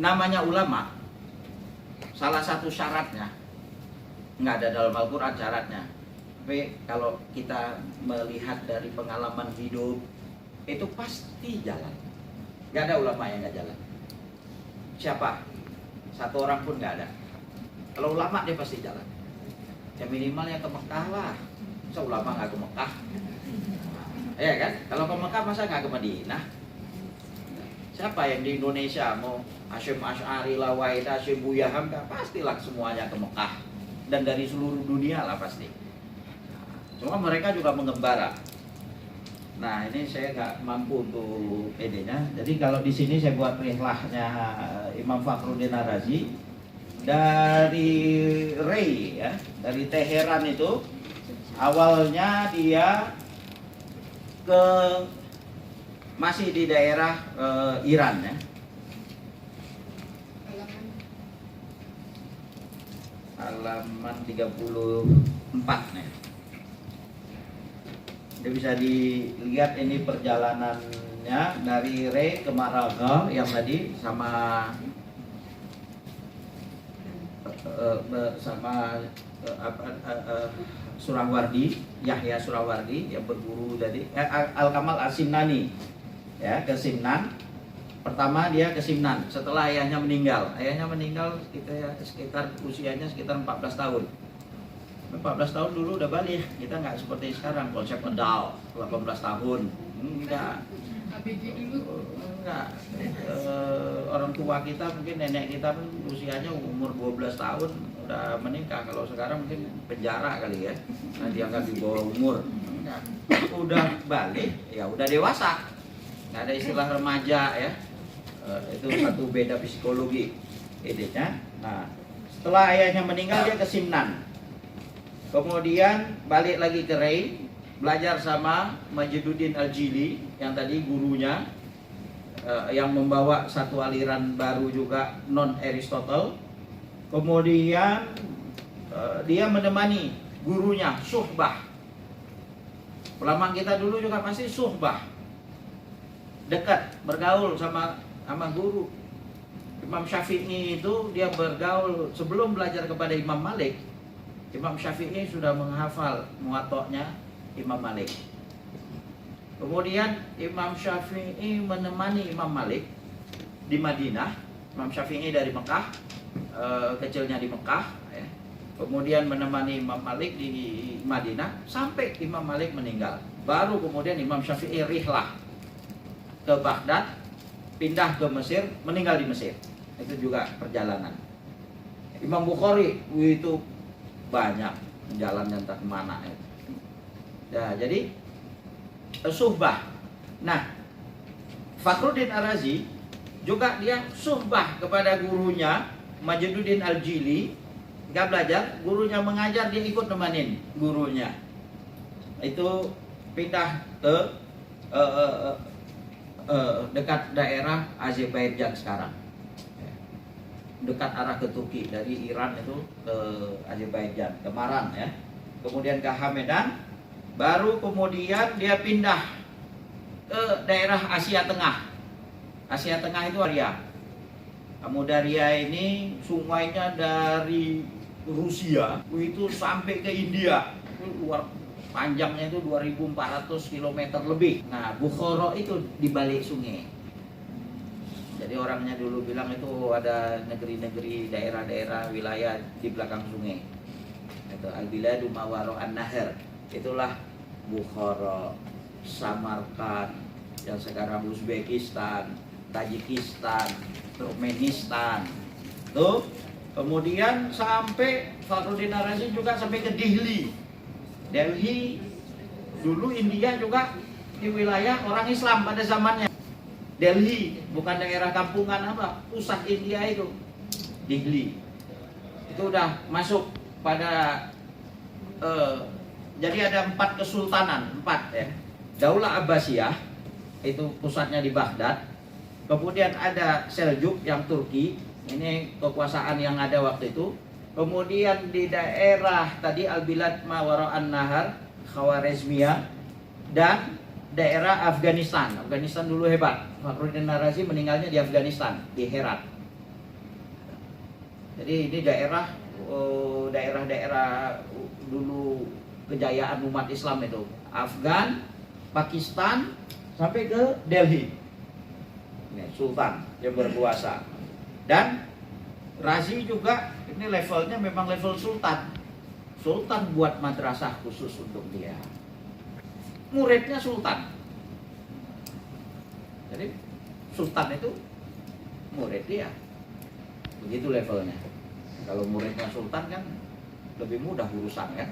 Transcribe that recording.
namanya ulama, salah satu syaratnya, nggak ada dalam Al-Quran syaratnya, tapi kalau kita melihat dari pengalaman hidup, itu pasti jalan. Nggak ada ulama yang nggak jalan. Siapa? Satu orang pun nggak ada. Kalau ulama dia pasti jalan. Ya minimal yang ke Mekah lah. Masa ulama nggak ke Mekah? Ya kan? Kalau ke Mekah masa nggak ke Madinah? Siapa yang di Indonesia mau Hasyim Asy'ari lah, Wahid Hasyim, Buya Hamka, pastilah semuanya ke Mekah dan dari seluruh dunia lah pasti. Cuma mereka juga mengembara. Nah ini saya nggak mampu untuk ide-nya. Jadi kalau di sini saya buat rihlahnya Imam Fakhruddin Ar-Razi dari Rey ya, dari Teheran itu. Awalnya dia ke masih di daerah Iran ya. Halaman 34 nih. Dia bisa dilihat ini perjalanannya dari Rey ke Maraga yang tadi sama Surawardi, Yahya Surawardi yang berguru tadi, Al-Kamal As-Simnani ya, ke Simnan. Pertama dia ke Simnan setelah ayahnya meninggal. Ayahnya meninggal sekitar usianya sekitar 14 tahun. 14 tahun dulu udah balik. Kita nggak seperti sekarang konsep adult 18 tahun. Enggak. Enggak. Orang tua kita mungkin nenek kita pun usianya umur 12 tahun udah menikah. Kalau sekarang mungkin penjara kali ya. Nah dianggap di bawah umur. Enggak. Udah balik ya udah dewasa. Nggak ada istilah remaja ya. Itu satu beda psikologi idenya. Nah setelah ayahnya meninggal dia ke Simnan. Kemudian balik lagi ke Rey, belajar sama Majiduddin Al-Jili yang tadi gurunya, yang membawa satu aliran baru juga non Aristotle. Kemudian dia menemani gurunya suhbah. Ulama kita dulu juga pasti suhbah, dekat bergaul sama guru. Imam Syafi'i itu dia bergaul sebelum belajar kepada Imam Malik. Imam Syafi'i sudah menghafal muwatta'nya Imam Malik. Kemudian Imam Syafi'i menemani Imam Malik di Madinah. Imam Syafi'i dari Mekah, kecilnya di Mekah ya. Kemudian menemani Imam Malik di Madinah sampai Imam Malik meninggal. Baru kemudian Imam Syafi'i rihlah ke Baghdad, pindah ke Mesir, meninggal di Mesir. Itu juga perjalanan. Imam Bukhari itu banyak jalan entah kemana ya. Ya, jadi suhbah. Nah, Fakhruddin Ar-Razi juga dia suhbah kepada gurunya Majiduddin Al-Jili. Gak belajar, gurunya mengajar, dia ikut nemanin gurunya. Itu pindah ke dekat daerah Azerbaijan sekarang, dekat arah ke Turki, dari Iran itu ke Azerbaijan, ke Maran ya. Kemudian ke Hamedan, baru kemudian dia pindah ke daerah Asia Tengah. Asia Tengah itu Daria. Daria ini sungainya dari Rusia itu sampai ke India. Luar panjangnya itu 2.400 km lebih. Nah, Bukhara itu di balik sungai. Jadi orangnya dulu bilang itu ada negeri-negeri, daerah-daerah, wilayah di belakang sungai. Itu al-biladu ma wara'an nahar. Itulah Bukhara, Samarkand, yang sekarang Uzbekistan, Tajikistan, Turkmenistan. Tuh. Kemudian sampai Fakhruddin Ar-Razi juga sampai ke Delhi. Delhi dulu India juga di wilayah orang Islam pada zamannya. Delhi bukan daerah kampungan apa, pusat India itu Delhi. Itu udah masuk pada jadi ada 4 kesultanan, 4 ya. Daulah Abbasiyah itu pusatnya di Baghdad. Kemudian ada Seljuk yang Turki, ini kekuasaan yang ada waktu itu. Kemudian di daerah tadi Al-Bilad ma wara'an nahar, Khawarizmiyah, dan daerah Afghanistan. Afghanistan dulu hebat. Fakhruddin Ar-Razi meninggalnya di Afghanistan, di Herat. Jadi ini daerah-daerah dulu kejayaan umat Islam itu, Afgan, Pakistan sampai ke Delhi. Ini sultan yang berkuasa. Dan Razi juga ini levelnya memang level sultan. Sultan buat madrasah khusus untuk dia. Muridnya sultan. Jadi sultan itu murid dia. Begitu levelnya. Kalau muridnya sultan kan lebih mudah urusan kan.